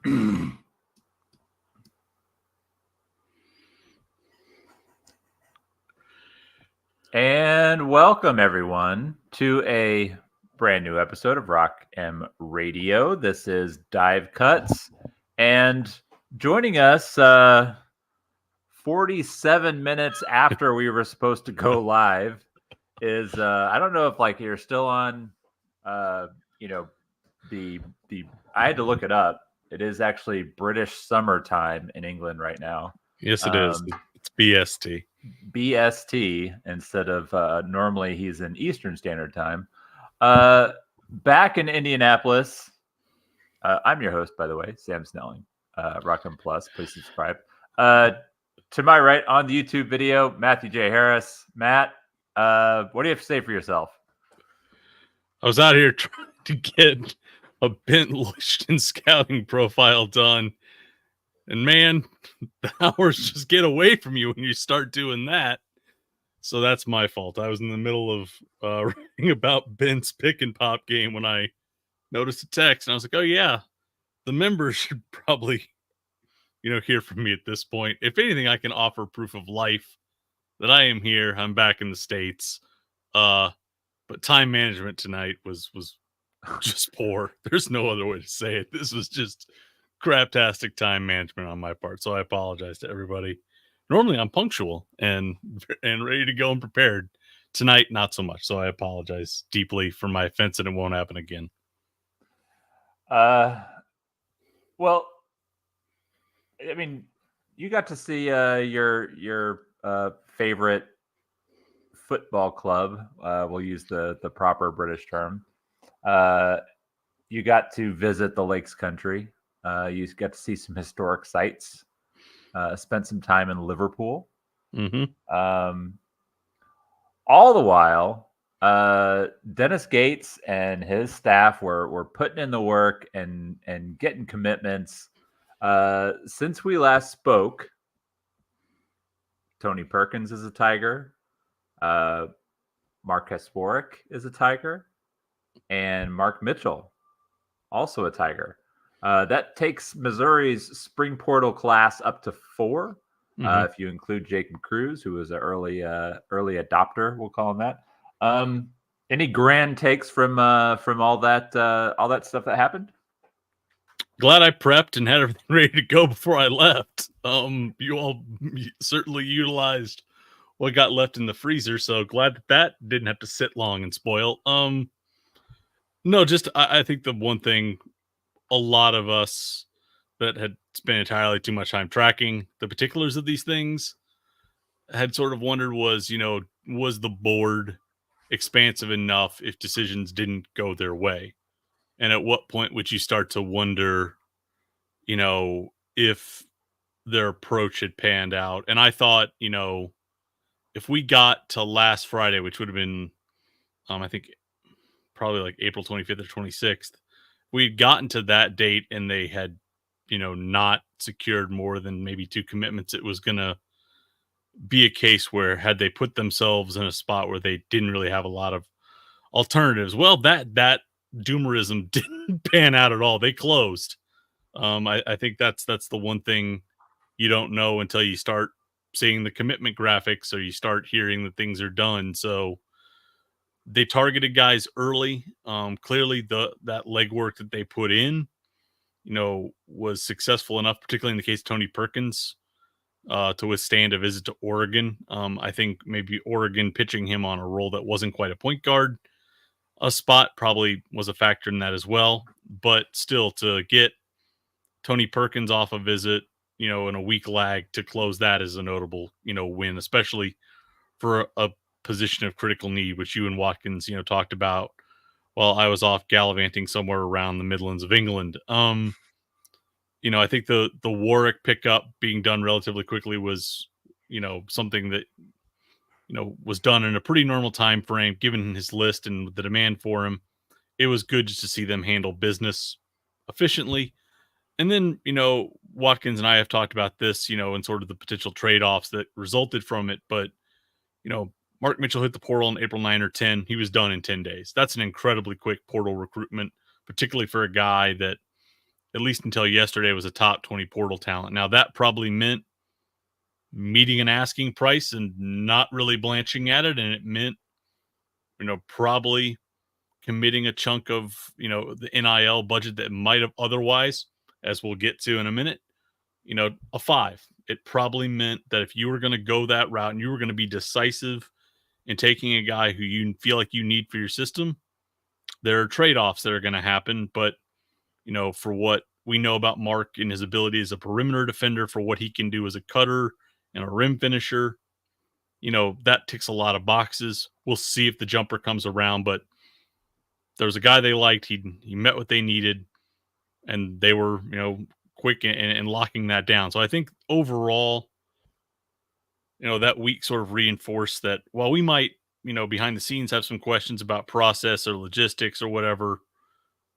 And welcome everyone to a brand new episode of Rock M Radio. This is Dive Cuts, and joining us 47 minutes after we were supposed to go live is I don't know if like you're still on the I had to look it up. It is actually British summertime in England right now. Yes, it is. It's BST. BST instead of normally he's in Eastern Standard Time. Back in Indianapolis, I'm your host, by the way, Sam Snelling, Rock'em Plus. Please subscribe. To my right on the YouTube video, Matthew J. Harris. Matt, what do you have to say for yourself? I was out here trying to get a bent Leuchten scouting profile done. And man, the hours just get away from you when you start doing that. So that's my fault. I was in the middle of writing about Ben's pick and pop game when I noticed a text. And I was like, oh, yeah, the members should probably, hear from me at this point. If anything, I can offer proof of life that I am here. I'm back in the States. But time management tonight was just poor. There's no other way to say it. This was just craptastic time management on my part. So I apologize to everybody. Normally I'm punctual and ready to go and prepared. Tonight, not so much. So I apologize deeply for my offense, and it won't happen again. Well, I mean, you got to see your favorite football club. We'll use the proper British term. You got to visit the Lakes Country. You got to see some historic sites. Spent some time in Liverpool. Mm-hmm. All the while, Dennis Gates and his staff were putting in the work and getting commitments. Since we last spoke, Tony Perkins is a Tiger. Marcus Warwick is a Tiger. And Mark Mitchell, also a Tiger. That takes Missouri's spring portal class up to 4. If you include Jacob Cruz, who was an early adopter, we'll call him that. Any grand takes from all that stuff that happened? Glad I prepped and had everything ready to go before I left. You all certainly utilized what got left in the freezer, so glad that didn't have to sit long and spoil. No, just I think the one thing a lot of us that had spent entirely too much time tracking the particulars of these things had sort of wondered was, was the board expansive enough if decisions didn't go their way? And at what point would you start to wonder, if their approach had panned out? And I thought, if we got to last Friday, which would have been, I think probably like April 25th or 26th, we'd gotten to that date and they had, not secured more than maybe 2 commitments, it was going to be a case where had they put themselves in a spot where they didn't really have a lot of alternatives. Well, that doomerism didn't pan out at all. They closed. I think that's the one thing you don't know until you start seeing the commitment graphics or you start hearing that things are done. So they targeted guys early. Clearly that legwork that they put in, was successful enough, particularly in the case of Tony Perkins, to withstand a visit to Oregon. I think maybe Oregon pitching him on a role that wasn't quite a point guard a spot probably was a factor in that as well. But still, to get Tony Perkins off a visit, in a week lag to close that is a notable, win, especially for a position of critical need, which you and Watkins, talked about while I was off gallivanting somewhere around the Midlands of England. I think the Warwick pickup being done relatively quickly was, something that, was done in a pretty normal time frame, given his list and the demand for him. It was good just to see them handle business efficiently. And then, Watkins and I have talked about this, and sort of the potential trade-offs that resulted from it. But, Mark Mitchell hit the portal on April 9 or 10. He was done in 10 days. That's an incredibly quick portal recruitment, particularly for a guy that at least until yesterday, was a top 20 portal talent. Now, that probably meant meeting an asking price and not really blanching at it. And it meant, probably committing a chunk of, the NIL budget that might have otherwise, as we'll get to in a minute, a 5. It probably meant that if you were going to go that route and you were going to be decisive in taking a guy who you feel like you need for your system, there are trade-offs that are going to happen. But, for what we know about Mark and his ability as a perimeter defender, for what he can do as a cutter and a rim finisher, that ticks a lot of boxes. We'll see if the jumper comes around, but there was a guy they liked. He met what they needed, and they were, quick in locking that down. So I think overall, that week sort of reinforced that while we might, behind the scenes have some questions about process or logistics or whatever,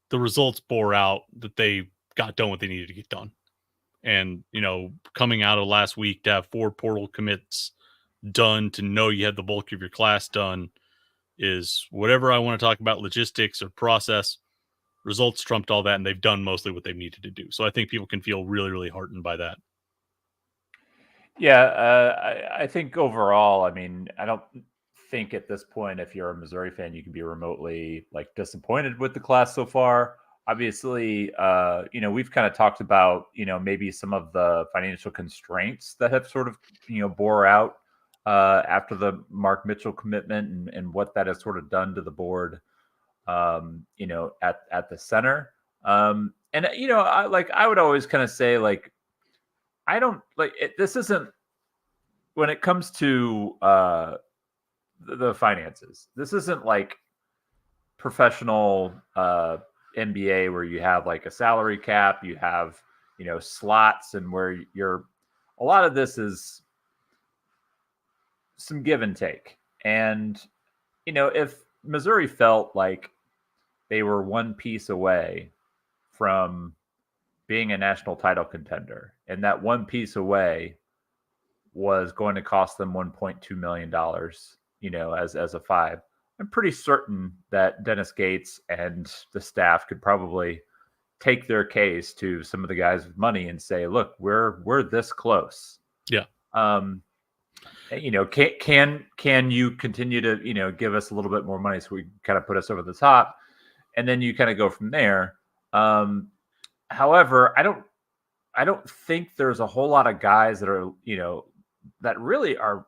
the results bore out that they got done what they needed to get done. And, coming out of last week to have 4 portal commits done, to know you had the bulk of your class done, is whatever I want to talk about logistics or process, results trumped all that, and they've done mostly what they've needed to do. So I think people can feel really, really heartened by that. Yeah, I think overall, I mean, I don't think at this point, if you're a Missouri fan, you can be remotely disappointed with the class so far. Obviously, we've kind of talked about, maybe some of the financial constraints that have sort of, bore out after the Mark Mitchell commitment, and what that has sort of done to the board, at the center. I would always kind of say, I don't like it. This isn't, when it comes to the finances, this isn't like professional NBA where you have a salary cap, you have, slots, and where a lot of this is some give and take. And, if Missouri felt like they were one piece away from being a national title contender, and that one piece away was going to cost them $1.2 million, as a 5, I'm pretty certain that Dennis Gates and the staff could probably take their case to some of the guys with money and say, look, we're this close. Yeah. Can you continue to, give us a little bit more money so we kind of put us over the top, and then you kind of go from there. However, I don't think there's a whole lot of guys that are, that really are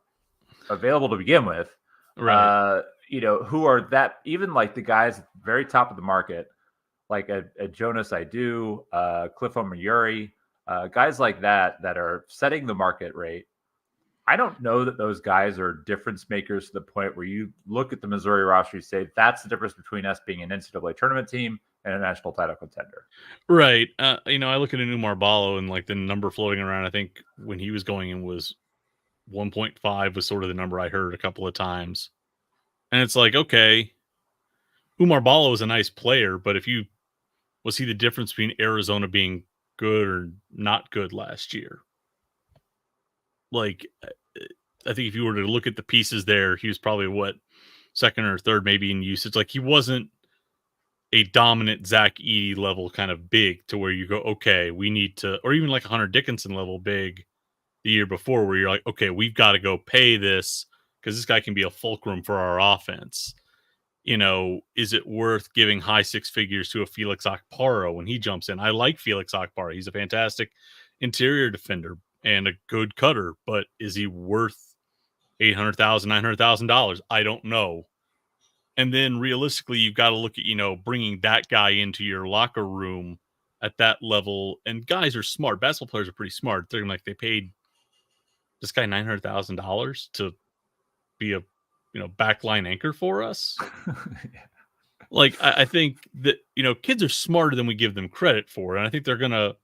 available to begin with. Right. Who are that, even the guys at the very top of the market, like a Jonas Idu, Cliff Omoyuri, guys like that are setting the market rate. I don't know that those guys are difference makers to the point where you look at the Missouri roster, you say that's the difference between us being an NCAA tournament team and a national title contender. Right. I look at a new Marbalo, and the number floating around, I think when he was going in was 1.5 was sort of the number I heard a couple of times. And it's okay, Umar Ballo is a nice player, but was he the difference between Arizona being good or not good last year? I think if you were to look at the pieces there, he was probably second or third maybe in usage. He wasn't a dominant Zach Edey level kind of big to where you go, okay, we need to, or even a Hunter Dickinson level big the year before, where you're okay, we've got to go pay this because this guy can be a fulcrum for our offense. Is it worth giving high 6 figures to a Felix Okpara when he jumps in? I like Felix Okpara. He's a fantastic interior defender and a good cutter, but is he worth $800,000, $900,000? I don't know. And then realistically, you've got to look at, bringing that guy into your locker room at that level. And guys are smart. Basketball players are pretty smart. They're they paid this guy $900,000 to be a, backline anchor for us. Yeah. I think that, kids are smarter than we give them credit for. And I think they're going to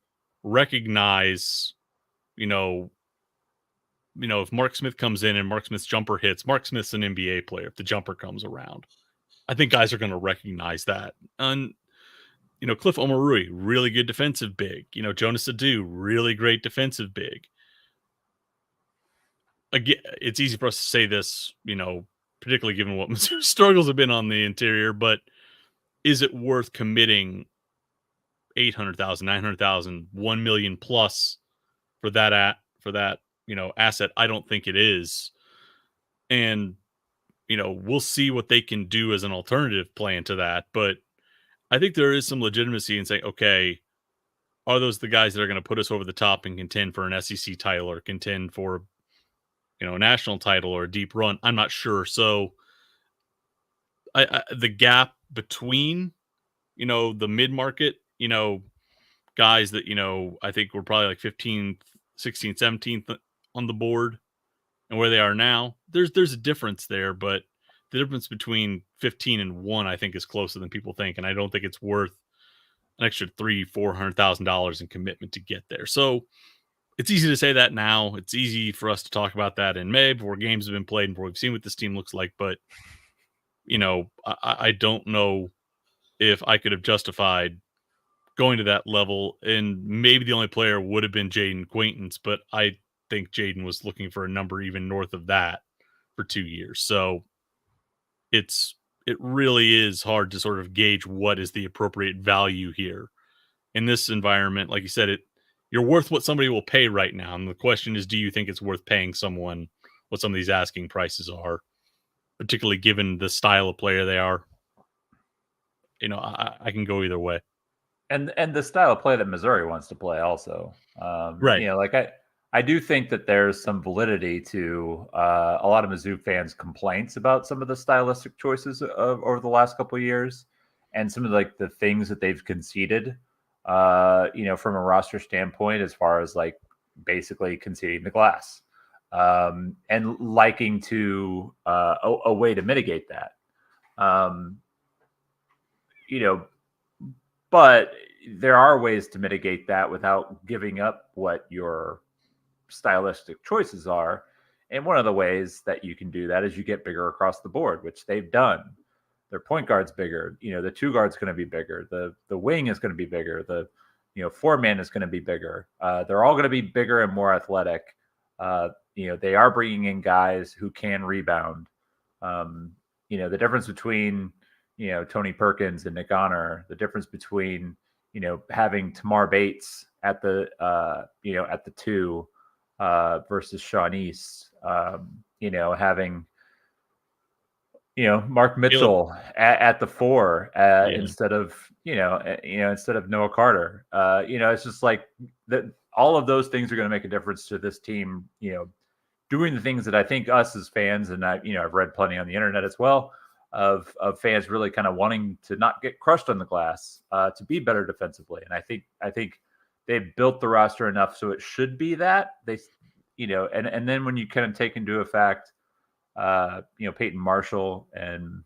recognize, if Mark Smith comes in and Mark Smith's jumper hits, Mark Smith's an NBA player if the jumper comes around. I think guys are going to recognize that. And, Cliff Omoyuri, really good defensive big. Jonas Idu, really great defensive big. Again, it's easy for us to say this, particularly given what Mizzou's struggles have been on the interior, but is it worth committing $800,000, $900,000, $1 million plus for that asset. I don't think it is. And we'll see what they can do as an alternative plan to that. But I think there is some legitimacy in saying, okay, are those the guys that are going to put us over the top and contend for an SEC title or contend for, a national title or a deep run? I'm not sure. So the gap between, the mid market, guys that, I think were probably like 15th, 16th, 17th on the board and where they are now, there's a difference there, but the difference between 15 and 1, I think, is closer than people think. And I don't think it's worth an extra $300,000-$400,000 in commitment to get there. So it's easy to say that now. It's easy for us to talk about that in May before games have been played and before we've seen what this team looks like. But, I don't know if I could have justified going to that level. And maybe the only player would have been Jaden Quaintance, but I think Jaden was looking for a number even north of that for 2 years. So it really is hard to sort of gauge what is the appropriate value here in this environment. Like you said, you're worth what somebody will pay right now. And the question is, do you think it's worth paying someone what some of these asking prices are, particularly given the style of player they are? I can go either way. And the style of play that Missouri wants to play also. Right. Like I do think that there's some validity to a lot of Mizzou fans' complaints about some of the stylistic choices over the last couple of years, and some of like the things that they've conceded. From a roster standpoint, as far as like basically conceding the glass, and liking to a way to mitigate that. But there are ways to mitigate that without giving up what your stylistic choices are. And one of the ways that you can do that is you get bigger across the board, which they've done. Their point guard's bigger. The two guard's going to be bigger. The wing is going to be bigger. The four-man is going to be bigger. They're all going to be bigger and more athletic. They are bringing in guys who can rebound. The difference between Tony Perkins and Nick Honor, the difference between having Tamar Bates at the at the 2 versus Sean East, having Mark Mitchell at the 4 instead of Noah Carter. It's just like that. All of those things are going to make a difference to this team. Doing the things that I think us as fans, and I've read plenty on the internet as well, of fans really kind of wanting to not get crushed on the glass, to be better defensively. And I think they've built the roster enough so it should be that they, and then when you kind of take into effect, Peyton Marshall and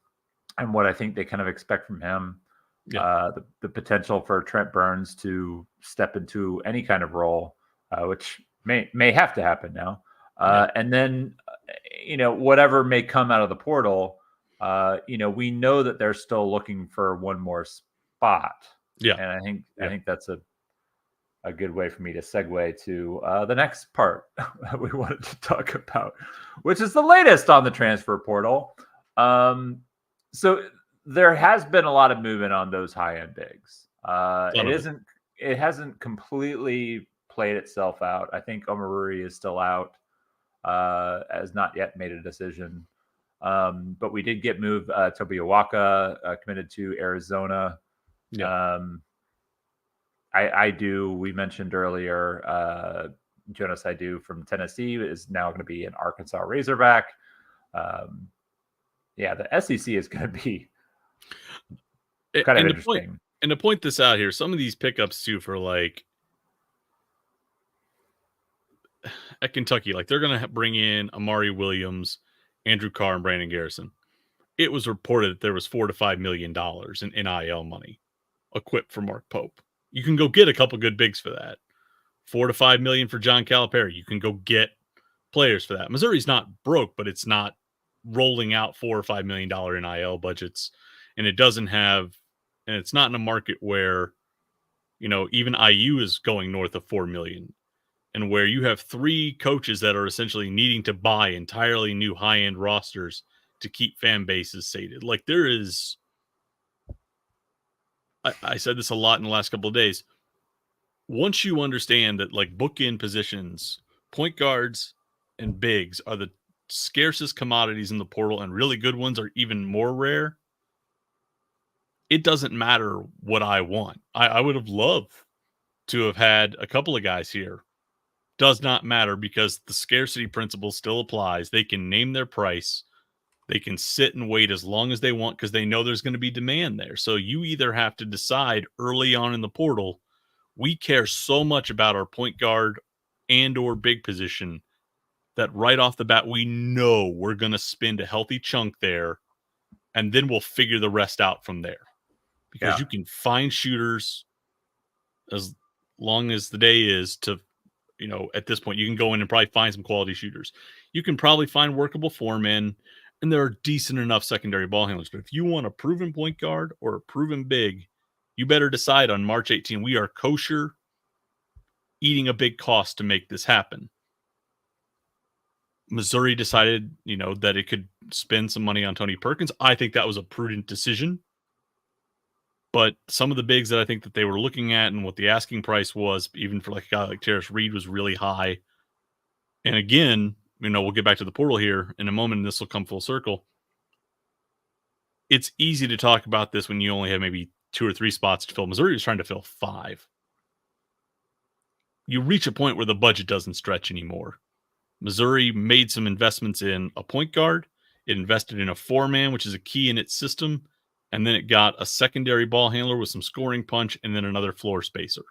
what I think they kind of expect from him, the potential for Trent Burns to step into any kind of role, which may have to happen now, and then whatever may come out of the portal. We know that they're still looking for one more spot. Yeah. And I think that's a good way for me to segue to the next part we wanted to talk about, which is the latest on the transfer portal. So there has been a lot of movement on those high-end bigs. It hasn't completely played itself out. I think Omaruri is still out, has not yet made a decision. But we did get moved. Toby Awaka committed to Arizona. Yeah. We mentioned earlier, Jonas Idu from Tennessee is now going to be an Arkansas Razorback. The SEC is going to be kind of interesting. And to point this out here, some of these pickups too for like at Kentucky, like they're going to bring in Amari Williams, Andrew Carr, and Brandon Garrison. It was reported that there was $4 to $5 million in NIL money equipped for Mark Pope. You can go get a couple good bigs for that. $4 to $5 million for John Calipari. You can go get players for that. Missouri's not broke, but it's not rolling out $4 or $5 million NIL budgets, and it's not in a market where even IU is going north of $4 million. And where you have 3 coaches that are essentially needing to buy entirely new high-end rosters to keep fan bases sated. Like there is I said this a lot in the last couple of days. Once you understand that like bookend positions, point guards and bigs are the scarcest commodities in the portal, and really good ones are even more rare, it doesn't matter what I want. I would have loved to have had a couple of guys here. Does not matter because the scarcity principle still applies. They can name their price. They can sit and wait as long as they want because they know there's going to be demand there. So you either have to decide early on in the portal, we care so much about our point guard and or big position that right off the bat, we know we're going to spend a healthy chunk there, and then we'll figure the rest out from there. Because you can find shooters as long as the day is to, at this point, you can go in and probably find some quality shooters. You can probably find workable foremen, and there are decent enough secondary ball handlers. But if you want a proven point guard or a proven big, you better decide on March 18. We are kosher, eating a big cost to make this happen. Missouri decided, that it could spend some money on Tony Perkins. I think that was a prudent decision. But some of the bigs that I think that they were looking at and what the asking price was, even for like a guy like Terrace Reed, was really high. And again, we'll get back to the portal here in a moment, and this will come full circle. It's easy to talk about this when you only have maybe 2 or 3 spots to fill. Missouri was trying to fill 5. You reach a point where the budget doesn't stretch anymore. Missouri made some investments in a point guard. It invested in a 4-man, which is a key in its system. And then it got a secondary ball handler with some scoring punch and then another floor spacer.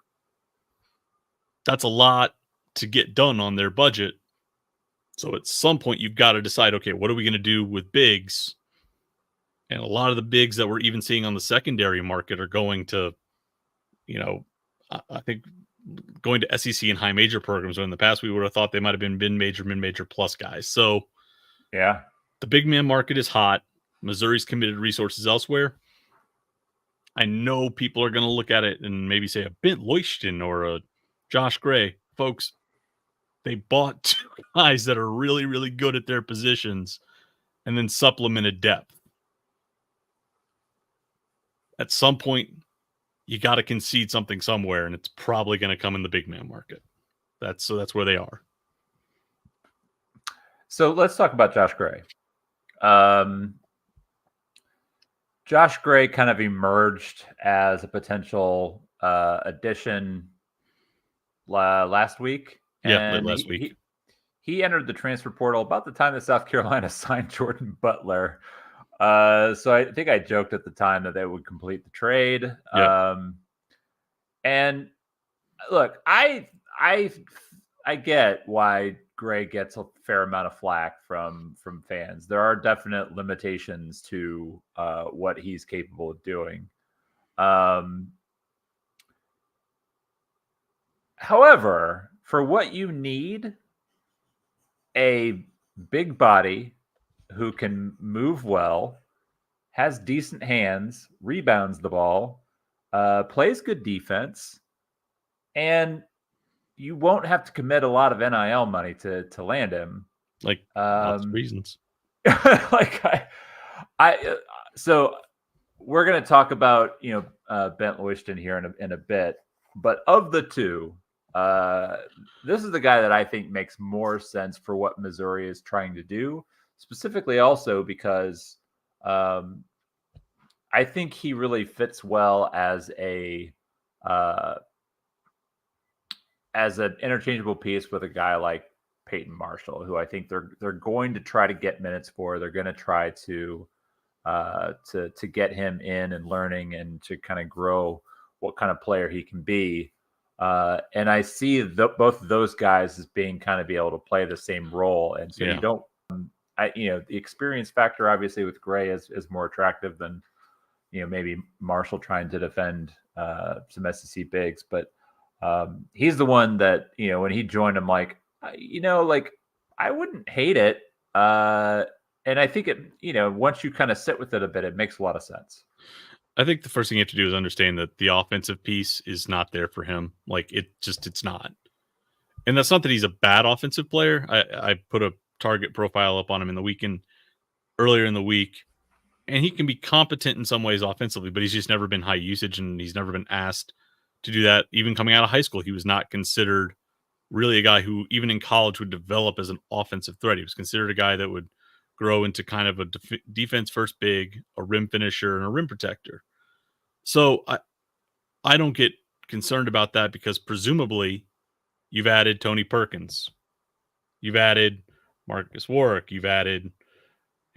That's a lot to get done on their budget. So at some point, you've got to decide, okay, what are we going to do with bigs? And a lot of the bigs that we're even seeing on the secondary market are going to, I think going to SEC and high major programs, when in the past we would have thought they might have been mid-major plus guys. So yeah, the big man market is hot. Missouri's committed resources elsewhere. I know people are going to look at it and maybe say a Bent Leuchten or a Josh Gray. Folks, they bought 2 guys that are really, really good at their positions and then supplemented depth. At some point, you got to concede something somewhere, and it's probably going to come in the big man market. That's where they are. So let's talk about Josh Gray. Josh Gray kind of emerged as a potential addition last week. Yeah, last week. He entered the transfer portal about the time that South Carolina signed Jordan Butler. So I think I joked at the time that they would complete the trade. Yep. And look, I get why Gray gets a fair amount of flack from fans. There are definite limitations to what he's capable of doing. However, for what you need, a big body who can move well, has decent hands, rebounds the ball, plays good defense, and you won't have to commit a lot of NIL money to land him. Like lots of reasons. So we're going to talk about Bent Leuchten here in a bit, but of the two, this is the guy that I think makes more sense for what Missouri is trying to do, specifically also because I think he really fits well as an interchangeable piece with a guy like Peyton Marshall, who I think they're going to try to get minutes for. They're going to try to get him in and learning and to kind of grow what kind of player he can be. And I see both of those guys as being kind of be able to play the same role. And so you don't, the experience factor obviously with Gray is more attractive than, maybe Marshall trying to defend some SEC bigs, but he's the one that, when he joined, I'm like, I wouldn't hate it. And I think it, once you kind of sit with it a bit, it makes a lot of sense. I think the first thing you have to do is understand that the offensive piece is not there for him. Like it's not. And that's not that he's a bad offensive player. I put a target profile up on him earlier in the week. and he can be competent in some ways offensively, but he's just never been high usage, and he's never been asked to do that. Even coming out of high school, he was not considered really a guy who, even in college, would develop as an offensive threat. He was considered a guy that would grow into kind of a defense first big, a rim finisher, and a rim protector. So I don't get concerned about that because presumably you've added Tony Perkins, you've added Marcus Warwick, you've added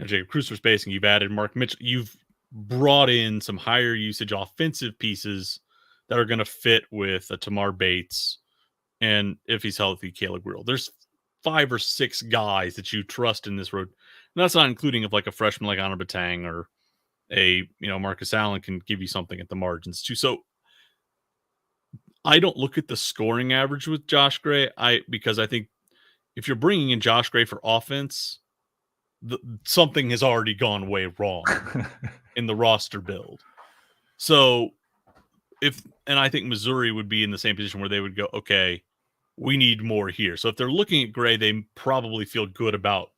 Jacob Cruz for spacing, you've added Mark Mitchell, you've brought in some higher usage offensive pieces that are going to fit with a Tamar Bates, and if he's healthy, Caleb Grill. There's 5 or 6 guys that you trust in this road. And that's not including if like a freshman like Honor Batang or a Marcus Allen can give you something at the margins too. So I don't look at the scoring average with Josh Gray. Because I think if you're bringing in Josh Gray for offense, something has already gone way wrong in the roster build. So I think Missouri would be in the same position where they would go, okay, we need more here. So if they're looking at Gray, they probably feel good about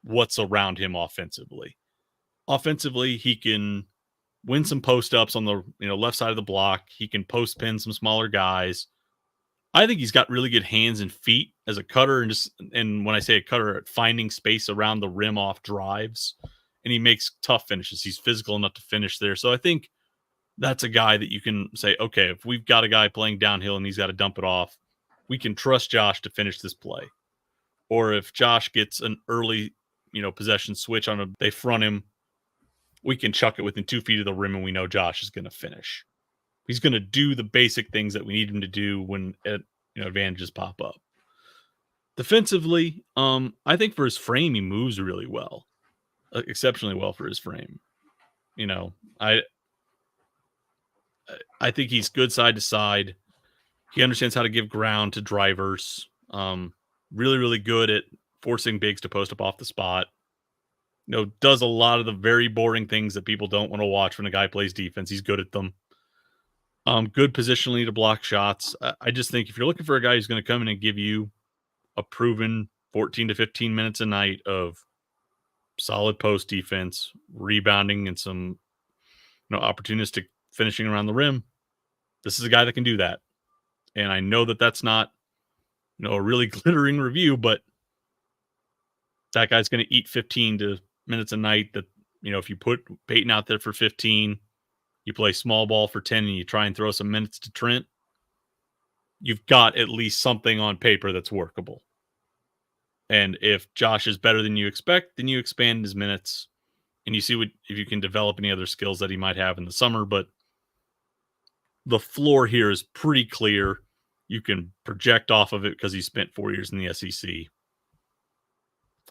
what's around him offensively. Offensively, he can win some post-ups on the left side of the block. He can post-pin some smaller guys. I think he's got really good hands and feet as a cutter, and when I say a cutter, finding space around the rim off drives, and he makes tough finishes. He's physical enough to finish there. So I think that's a guy that you can say, okay, if we've got a guy playing downhill and he's got to dump it off, we can trust Josh to finish this play. Or if Josh gets an early, possession switch they front him, we can chuck it within 2 feet of the rim and we know Josh is going to finish. He's going to do the basic things that we need him to do when advantages pop up. Defensively, I think for his frame, he moves really well, exceptionally well for his frame. I think he's good side to side. He understands how to give ground to drivers. Really, really good at forcing bigs to post up off the spot. Does a lot of the very boring things that people don't want to watch when a guy plays defense. He's good at them. Good positionally to block shots. I just think if you're looking for a guy who's going to come in and give you a proven 14 to 15 minutes a night of solid post defense, rebounding, and some opportunistic finishing around the rim, this is a guy that can do that. And I know that that's not a really glittering review, but that guy's going to eat 15 minutes a night. That if you put Peyton out there for 15, you play small ball for 10, and you try and throw some minutes to Trent, you've got at least something on paper that's workable. And if Josh is better than you expect, then you expand his minutes and you see if you can develop any other skills that he might have in the summer. But the floor here is pretty clear. You can project off of it because he spent 4 years in the SEC.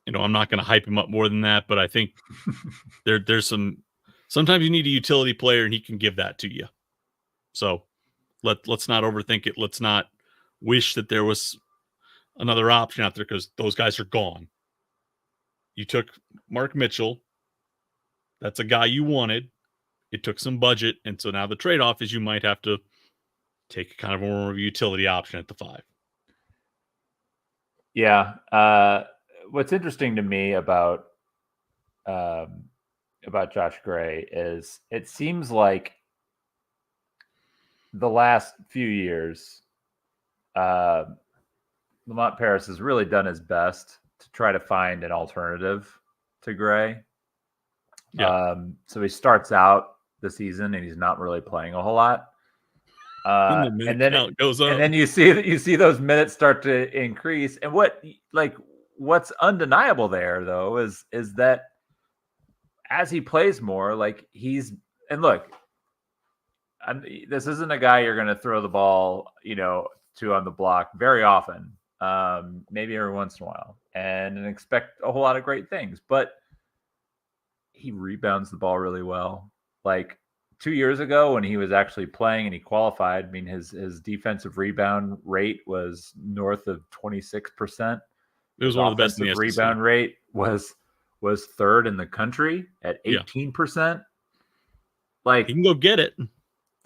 I'm not going to hype him up more than that, but I think there's sometimes you need a utility player and he can give that to you. So let's not overthink it. Let's not wish that there was another option out there because those guys are gone. You took Mark Mitchell. That's a guy you wanted. It took some budget. And so now the trade-off is you might have to take kind of a more of a utility option at the 5. Yeah. What's interesting to me about Josh Gray is it seems like the last few years, Lamont Paris has really done his best to try to find an alternative to Gray. Yeah. So he starts out the season and he's not really playing a whole lot. And then it goes up. And then you see those minutes start to increase. And what's undeniable there though is that as he plays more, this isn't a guy you're going to throw the ball, to on the block very often, maybe every once in a while, and expect a whole lot of great things. But he rebounds the ball really well. Like 2 years ago when he was actually playing and he qualified, his defensive rebound rate was north of 26%. It was one of the best in the SEC. Rebound rate was third in the country at 18%. Like he can go get it.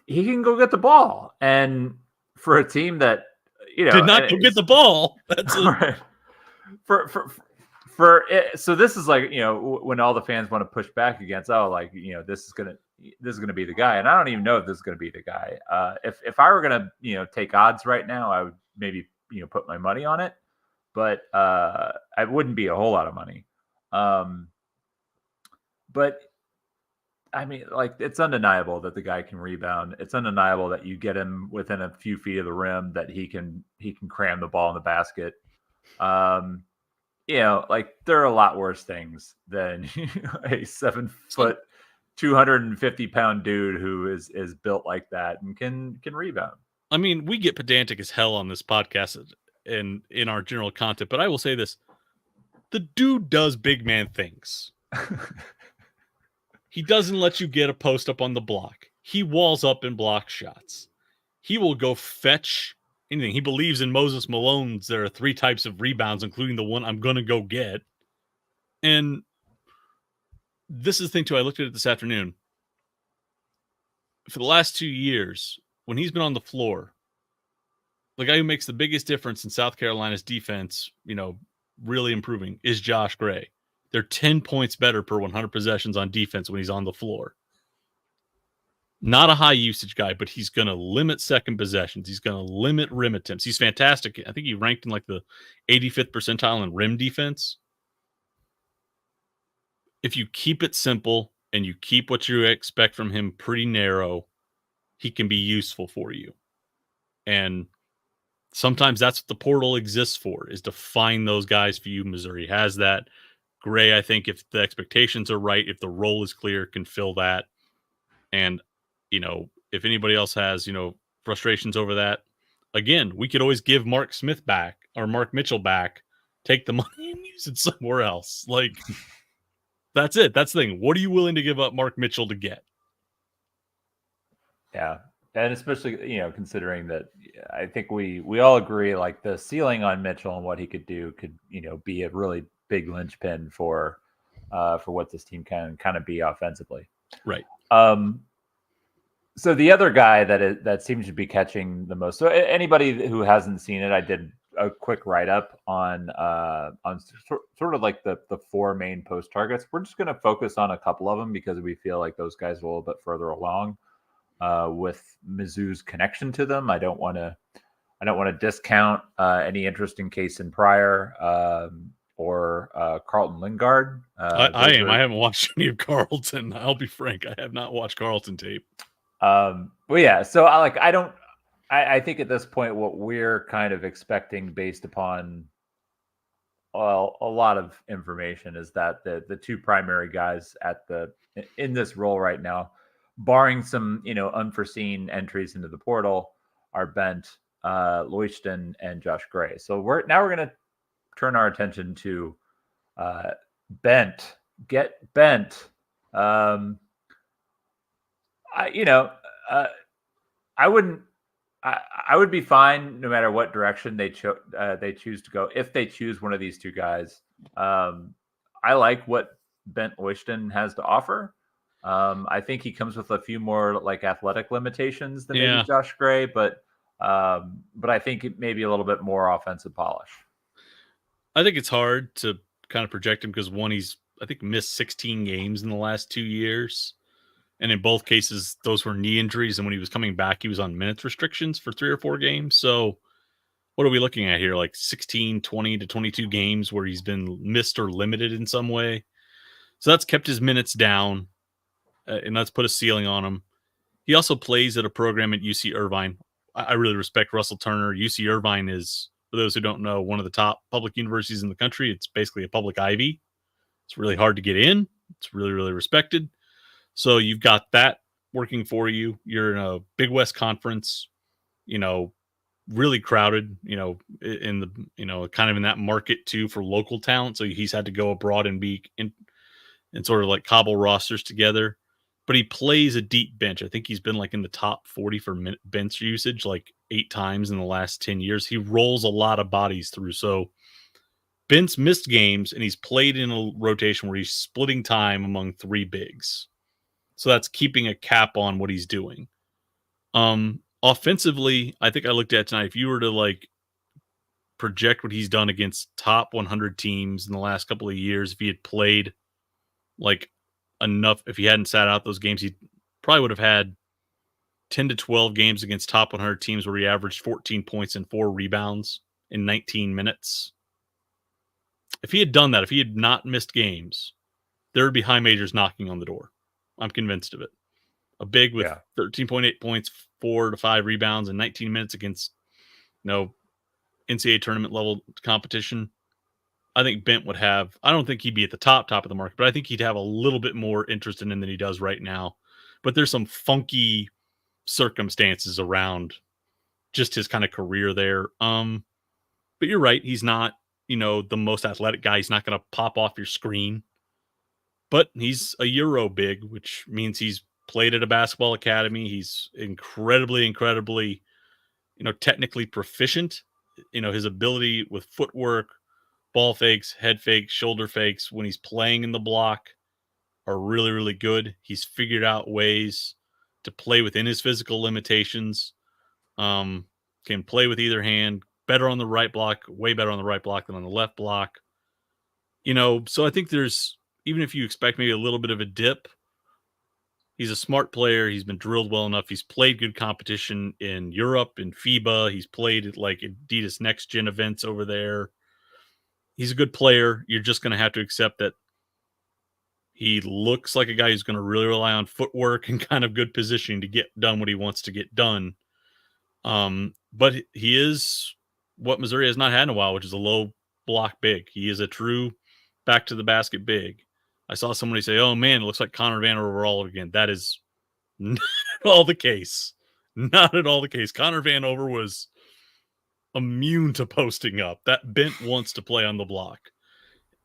He can go get the ball. And for a team that did not go get the ball. That's right. For So this is like, when all the fans want to push back against, this is gonna be the guy, and I don't even know if this is gonna be the guy. If I were gonna take odds right now, I would maybe put my money on it, but it wouldn't be a whole lot of money. But I mean, like, it's undeniable that the guy can rebound. It's undeniable that you get him within a few feet of the rim, that he can cram the ball in the basket. Like, there are a lot worse things than a 7 foot, 250-pound dude who is built like that and can rebound. I mean, we get pedantic as hell on this podcast and in our general content, but I will say this: the dude does big man things. He doesn't let you get a post up on the block. He walls up and blocks shots. He will go fetch anything. He believes in Moses Malone's there are 3 types of rebounds, including the one I'm going to go get. And this is the thing, too. I looked at it this afternoon. For the last 2 years, when he's been on the floor, the guy who makes the biggest difference in South Carolina's defense, really improving, is Josh Gray. They're 10 points better per 100 possessions on defense when he's on the floor. Not a high usage guy, but he's going to limit second possessions. He's going to limit rim attempts. He's fantastic. I think he ranked in like the 85th percentile in rim defense. If you keep it simple and you keep what you expect from him pretty narrow, he can be useful for you. And sometimes that's what the portal exists for, is to find those guys for you. Missouri has that. Gray, I think, if the expectations are right, if the role is clear, can fill that. And, if anybody else has, frustrations over that, again, we could always give Mark Smith back or Mark Mitchell back, take the money and use it somewhere else. Like, that's it. That's the thing. What are you willing to give up Mark Mitchell to get? Yeah. And especially, considering that I think we all agree, like, the ceiling on Mitchell and what he could do could, be a really big linchpin for what this team can kind of be offensively. Right. So the other guy that seems to be catching the most. So anybody who hasn't seen it, I did a quick write up on sort of like the 4 main post targets. We're just going to focus on a couple of them because we feel like those guys are a little bit further along with Mizzou's connection to them. I don't want to discount any interesting case in Pryor or Carlton Lingard. I haven't watched any of Carlton. I'll be frank. I have not watched Carlton tape. Well, yeah. So I think at this point, what we're kind of expecting based upon a lot of information is that the 2 primary guys in this role right now, barring some, unforeseen entries into the portal, are Bent, Leuchten, and Josh Gray. So we're going to turn our attention to Bent. Get Bent. I would be fine no matter what direction they choose to go. If they choose one of these 2 guys, I like what Bent Leuchten has to offer. I think he comes with a few more like athletic limitations than maybe Josh Gray, but I think it may be a little bit more offensive polish. I think it's hard to kind of project him because he's I think missed 16 games in the last 2 years. And in both cases, those were knee injuries. And when he was coming back, he was on minutes restrictions for 3 or 4 games. So what are we looking at here? Like 16, 20 to 22 games where he's been missed or limited in some way. So that's kept his minutes down. And that's put a ceiling on him. He also plays at a program at UC Irvine. I really respect Russell Turner. UC Irvine is, for those who don't know, one of the top public universities in the country. It's basically a public Ivy. It's really hard to get in. It's really, really respected. So you've got that working for you. You're in a Big West Conference, really crowded, in the, kind of in that market too for local talent. So he's had to go abroad and be in and sort of like cobble rosters together. But he plays a deep bench. I think he's been like in the top 40 for bench usage like 8 times in the last 10 years. He rolls a lot of bodies through. So Bent's missed games and he's played in a rotation where he's splitting time among 3 bigs. So that's keeping a cap on what he's doing. Offensively, I think I looked at tonight, if you were to like project what he's done against top 100 teams in the last couple of years, if he had played like enough, if he hadn't sat out those games, he probably would have had 10 to 12 games against top 100 teams where he averaged 14 points and 4 rebounds in 19 minutes. If he had done that, if he had not missed games, there would be high majors knocking on the door. I'm convinced of it. A big with 13.8 points, 4 to 5 rebounds in 19 minutes against NCAA tournament level competition. I think Bent would have, I don't think he'd be at the top of the market, but I think he'd have a little bit more interest in him than he does right now. But there's some funky circumstances around just his kind of career there. But you're right. He's not, the most athletic guy. He's not going to pop off your screen, but he's a Euro big, which means he's played at a basketball academy. He's incredibly, technically proficient. His ability with footwork, ball fakes, head fakes, shoulder fakes when he's playing in the block are really, really good. He's figured out ways to play within his physical limitations. Can play with either hand, better on the right block, way better on the right block than on the left block. So I think there's, even if you expect maybe a little bit of a dip, he's a smart player. He's been drilled well enough. He's played good competition in Europe, in FIBA. He's played at like Adidas Next Gen events over there. He's a good player. You're just going to have to accept that he looks like a guy who's going to really rely on footwork and kind of good positioning to get done what he wants to get done. But he is what Missouri has not had in a while, which is a low block big. He is a true back to the basket big. I saw somebody say, "Oh man, it looks like Connor Vanover all over again." That is not at all the case. Not at all the case. Connor Vanover was immune to posting up. That Bent wants to play on the block.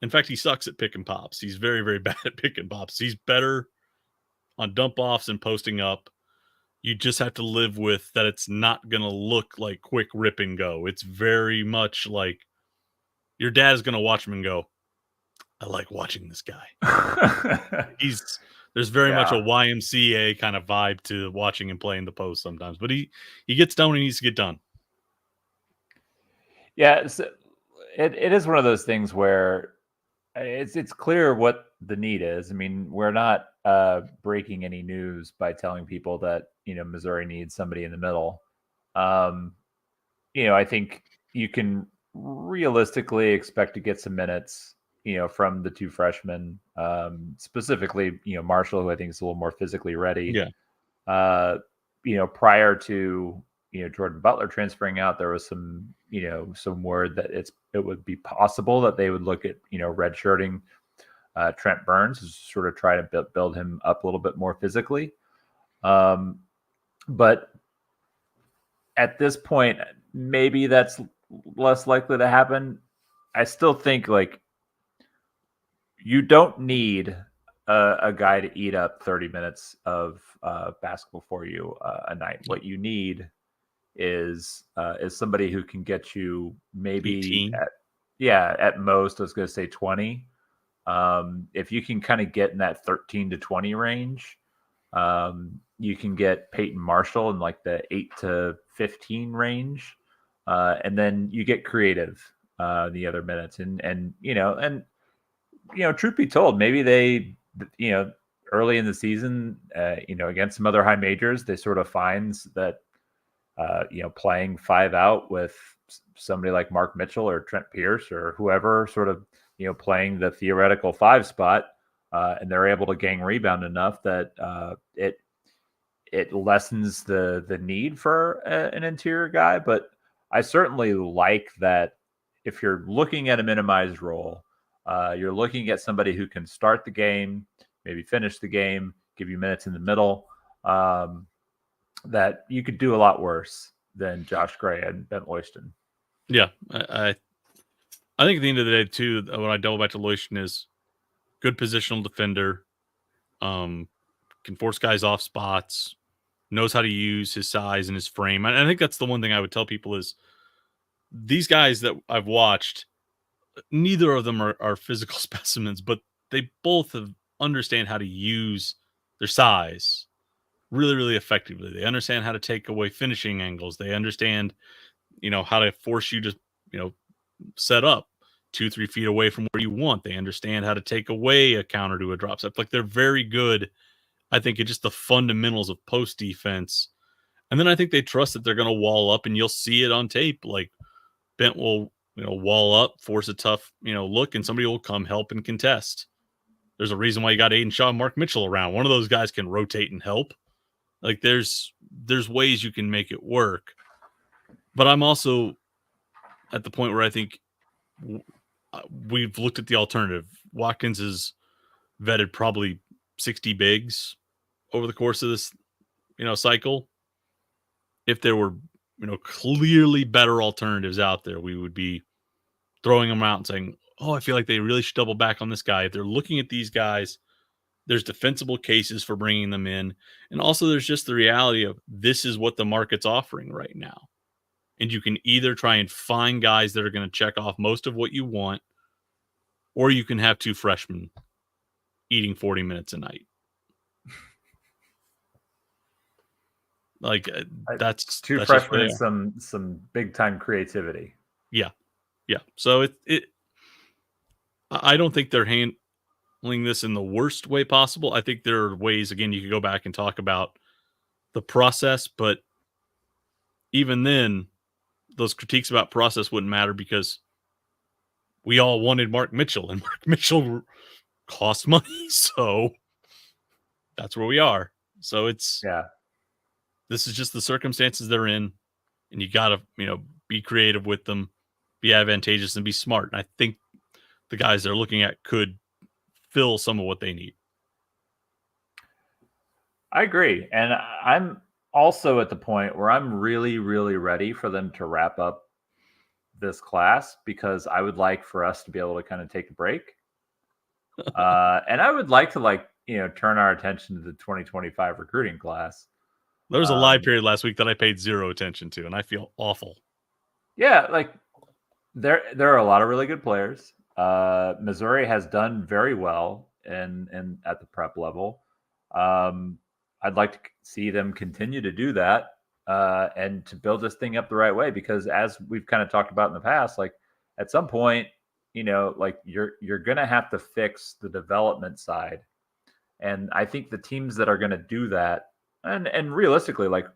In fact, he sucks at pick and pops. He's very, very bad at pick and pops. He's better on dump offs and posting up. You just have to live with that. It's not going to look like quick rip and go. It's very much like your dad is going to watch him and go, "I like watching this guy." There's very much a YMCA kind of vibe to watching him play in the post sometimes, but he gets done when he needs to get done. Yeah, it is one of those things where it's clear what the need is. I mean, we're not breaking any news by telling people that Missouri needs somebody in the middle. I think you can realistically expect to get some minutes, from the two freshmen, specifically, Marshall, who I think is a little more physically ready. Yeah. Prior to Jordan Butler transferring out, there was some word that it would be possible that they would look at redshirting Trent Burns to sort of try to build him up a little bit more physically. But at this point, maybe that's less likely to happen. I still think you don't need a guy to eat up 30 minutes of basketball for you a night. What you need is somebody who can get you maybe 18. At most, I was going to say 20. If you can kind of get in that 13 to 20 range, you can get Peyton Marshall in like the 8 to 15 range. And then you get creative the other minutes. And truth be told, maybe they, early in the season, against some other high majors, they sort of finds that, playing 5 out with somebody like Mark Mitchell or Trent Pierce or whoever sort of, playing the theoretical 5 spot, and they're able to gang rebound enough that it lessens the need for an interior guy. But I certainly like that if you're looking at a minimized role, you're looking at somebody who can start the game, maybe finish the game, give you minutes in the middle, that you could do a lot worse than Josh Gray and Ben Leuchten. Yeah, I think at the end of the day, too, when I double back to Leuchten, is good positional defender, can force guys off spots, knows how to use his size and his frame. And I think that's the one thing I would tell people is these guys that I've watched, neither of them are physical specimens, but they both understand how to use their size really, really effectively. They understand how to take away finishing angles. They understand, how to force you to set up 2-3 feet away from where you want. They understand how to take away a counter to a drop step. Like, they're very good, I think, at just the fundamentals of post defense. And then I think they trust that they're going to wall up, and you'll see it on tape. Like, Bent will, wall up, force a tough, look, and somebody will come help and contest. There's a reason why you got Aiden Shaw and Mark Mitchell around. One of those guys can rotate and help. Like, there's ways you can make it work. But I'm also at the point where I think we've looked at the alternative. Watkins has vetted probably 60 bigs over the course of this, cycle. If there were, clearly better alternatives out there, we would be throwing them out and saying, oh, I feel like they really should double back on this guy. If they're looking at these guys, there's defensible cases for bringing them in. And also there's just the reality of this is what the market's offering right now. And you can either try and find guys that are going to check off most of what you want, or you can have 2 freshmen eating 40 minutes a night. Like, that's 2 that's freshmen and some big time creativity. Yeah. So I don't think they're handling this in the worst way possible. I think there are ways, again, you could go back and talk about the process, but even then, those critiques about process wouldn't matter because we all wanted Mark Mitchell, and Mark Mitchell costs money. So that's where we are. So this is just the circumstances they're in, and you got to, be creative with them, be advantageous, and be smart. And I think the guys they're looking at could fill some of what they need. I agree. And I'm also at the point where I'm really, really ready for them to wrap up this class, because I would like for us to be able to kind of take a break. And I would like to turn our attention to the 2025 recruiting class. There was a live period last week that I paid 0 attention to, and I feel awful. Yeah, like there are a lot of really good players. Missouri has done very well in at the prep level. I'd like to see them continue to do that and to build this thing up the right way, because as we've kind of talked about in the past, like at some point, like you're gonna have to fix the development side, and I think the teams that are going to do that, and realistically, like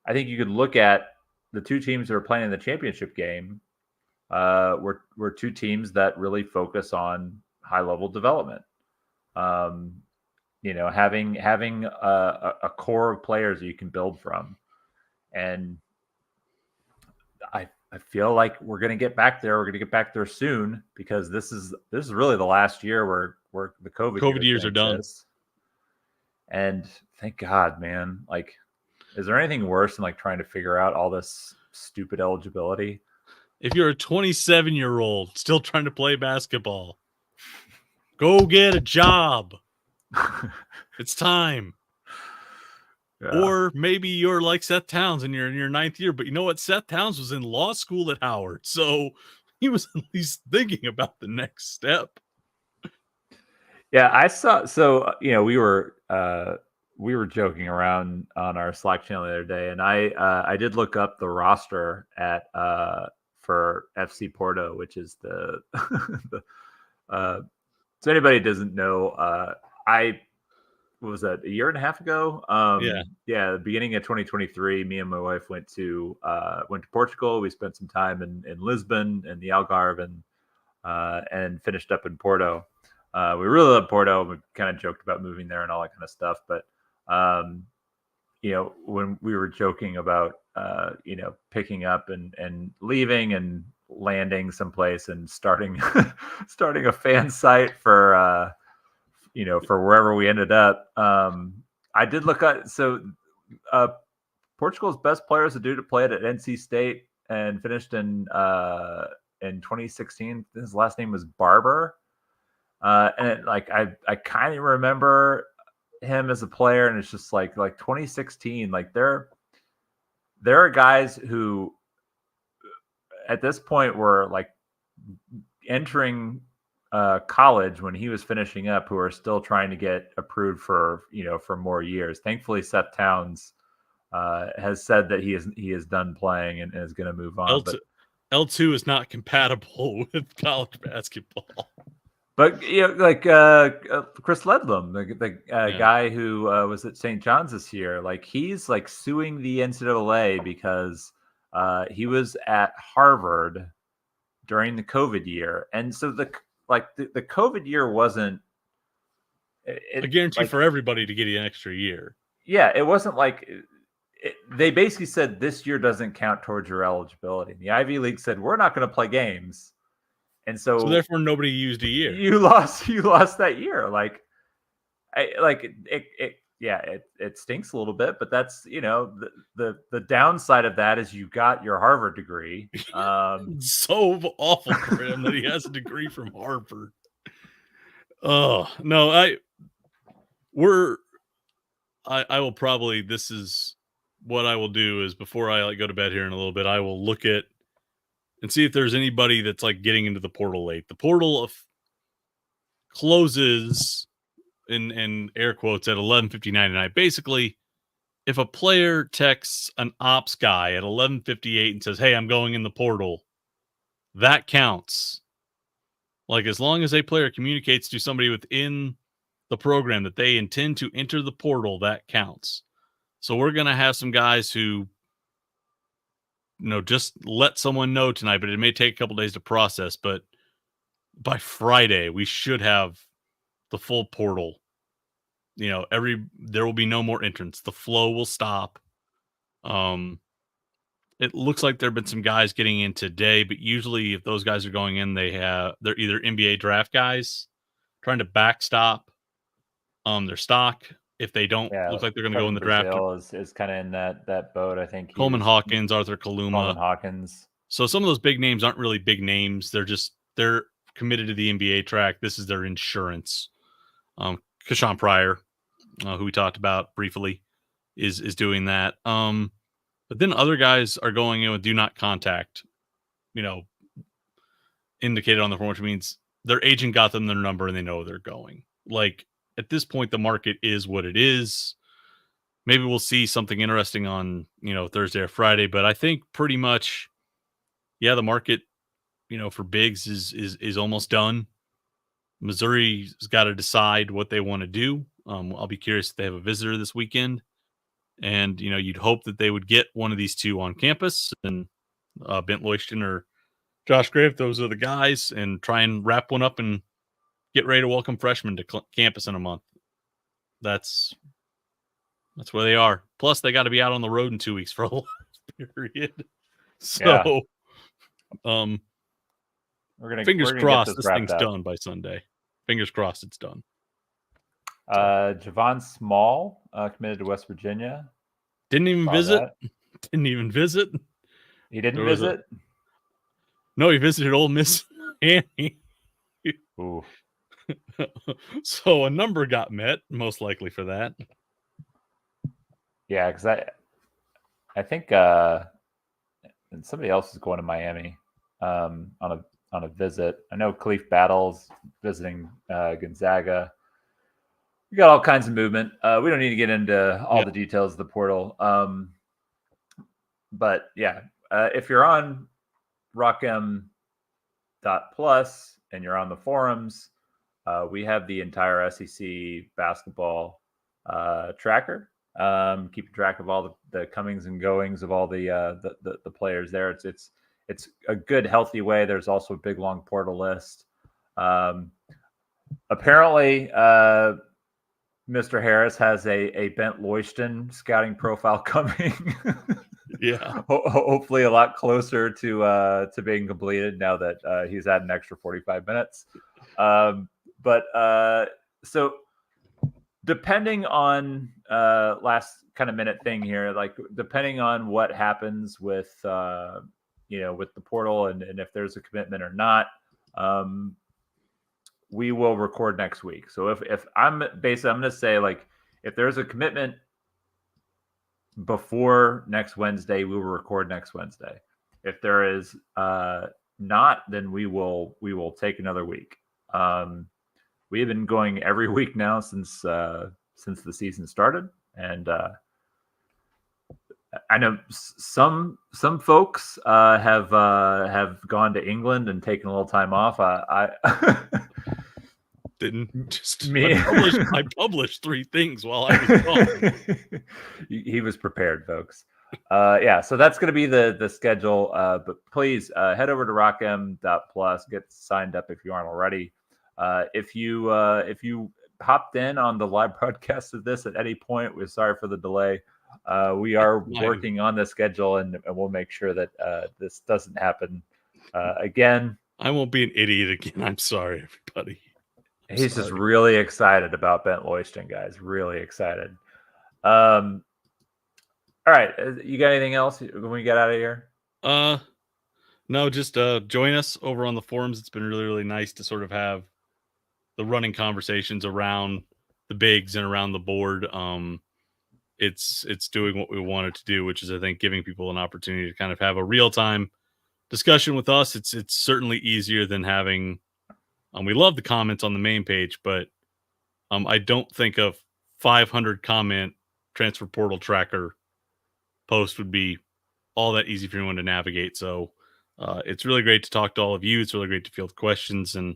I think you could look at the 2 teams that are playing in the championship game. Were 2 teams that really focus on high level development. Having a core of players that you can build from, and I feel like we're going to get back there. We're going to get back there soon, because this is really the last year where the COVID years are done. And thank God, man. Like, is there anything worse than like trying to figure out all this stupid eligibility? If you're a 27-year-old still trying to play basketball, go get a job. It's time. Yeah. Or maybe you're like Seth Towns and you're in your 9th year, but you know what? Seth Towns was in law school at Howard, so he was at least thinking about the next step. Yeah, I saw. So we were joking around on our Slack channel the other day, and I did look up the roster at for FC Porto, which is the so anybody who doesn't know, what was that, a year and a half ago? The beginning of 2023, me and my wife went to Portugal. We spent some time in Lisbon and the Algarve, and finished up in Porto. We really love Porto. We kind of joked about moving there and all that kind of stuff. But, when we were joking about, picking up and leaving and landing someplace and starting a fan site for wherever we ended up. I did look at, Portugal's best players a dude who played at NC State and finished in 2016. His last name was Barber. And I kind of remember him as a player, and it's just like 2016, like there are guys who at this point were like entering college when he was finishing up, who are still trying to get approved for more years. Thankfully, Seth Towns has said that he is done playing and is going to move on. L2 is not compatible with college basketball. But like Chris Ledlam, the guy who was at St. John's this year, like he's like suing the NCAA because he was at Harvard during the COVID year, and so the COVID year wasn't a guarantee for everybody to get an extra year. Yeah, it wasn't like they basically said this year doesn't count towards your eligibility. The Ivy League said we're not going to play games. And so therefore nobody used a year. You lost that year. It stinks a little bit, but that's, the downside of that is you got your Harvard degree. So awful for him that he has a degree from Harvard. Oh, no, I will probably, this is what I will do is before I go to bed here in a little bit, I will look at and see if there's anybody that's like getting into the portal late. The portal closes in air quotes at 11:59 tonight. Basically, if a player texts an ops guy at 11:58 and says, "Hey, I'm going in the portal," that counts. Like as long as a player communicates to somebody within the program that they intend to enter the portal, that counts. So we're going to have some guys who just let someone know tonight, but it may take a couple days to process. But by Friday, we should have the full portal. There will be no more entrance. The flow will stop. It looks like there have been some guys getting in today, but usually if those guys are going in, they're either NBA draft guys trying to backstop their stock. If they don't look like they're going to go in the draft, is kind of in that boat. I think Coleman Hawkins, Arthur Kaluma, Coleman Hawkins. So some of those big names aren't really big names. They're committed to the NBA track. This is their insurance. Kashawn Pryor, who we talked about briefly, is doing that. But then other guys are going in with do not contact, indicated on the form, which means their agent got them their number and they know they're going. Like at this point, the market is what it is. Maybe we'll see something interesting on, Thursday or Friday, but I think pretty much, the market, for bigs is almost done. Missouri's got to decide what they want to do. I'll be curious if they have a visitor this weekend. And, you'd hope that they would get one of these two on campus and Bent Leuchten or Josh Gray, if those are the guys, and try and wrap one up and get ready to welcome freshmen to campus in a month. That's where they are. Plus, they got to be out on the road in 2 weeks for a long period. So, fingers crossed this thing's done by Sunday. Fingers crossed it's done. Javon Small committed to West Virginia. Didn't even visit. Didn't even visit. He didn't visit? No, he visited Ole Miss Miami. Ooh. So a number got met, most likely for that. Yeah, because I think and somebody else is going to Miami on a visit. I know Khalif Battle's visiting Gonzaga. We got all kinds of movement. We don't need to get into all the details of the portal. But yeah, if you're on RockM.plus and you're on the forums, we have the entire SEC basketball tracker. Keeping track of all the comings and goings of all the players there. It's a good, healthy way. There's also a big, long portal list. Apparently, Mr. Harris has a Bent Leuchten scouting profile coming. Yeah. Hopefully a lot closer to being completed now that he's had an extra 45 minutes. So depending on last kind of minute thing here, like depending on what happens with with the portal and if there's a commitment or not, we will record next week. So if I'm going to say, like, if there's a commitment before next Wednesday, we will record next Wednesday. If there is not, then we will take another week. We have been going every week now since the season started, and I know some folks have gone to England and taken a little time off. I Didn't just me I published 3 things while I was gone. He was prepared, folks. Yeah, so that's going to be the schedule. But please head over to rockm.plus, get signed up if you aren't already. If you hopped in on the live broadcast of this at any point, we're sorry for the delay. We are working on the schedule, and we'll make sure that this doesn't happen again. I won't be an idiot again. I'm sorry, everybody. He's just really excited about Bent Leuchten, guys. Really excited. All right. You got anything else when we get out of here? No, just join us over on the forums. It's been really, really nice to sort of have the running conversations around the bigs and around the board. It's doing what we wanted to do, which is, I think, giving people an opportunity to kind of have a real-time discussion with us. It's certainly easier than having we love the comments on the main page, but I don't think a 500 comment transfer portal tracker post would be all that easy for anyone to navigate. So it's really great to talk to all of you. It's really great to field questions and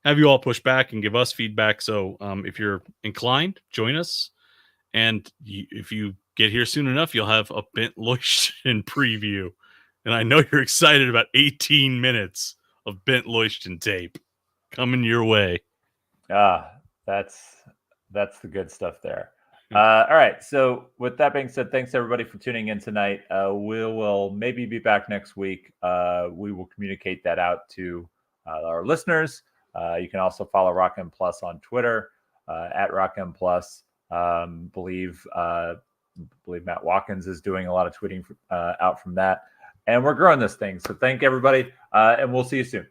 have you all push back and give us feedback. So if you're inclined, join us. And if you get here soon enough, you'll have a Bent Leuchten preview. And I know you're excited about 18 minutes of Bent Leuchten tape coming your way. That's the good stuff there. All right. So with that being said, thanks everybody for tuning in tonight. We will maybe be back next week. We will communicate that out to our listeners. You can also follow RockM Plus on Twitter at RockM Plus. Believe Matt Watkins is doing a lot of tweeting out from that, and we're growing this thing. So thank everybody, and we'll see you soon.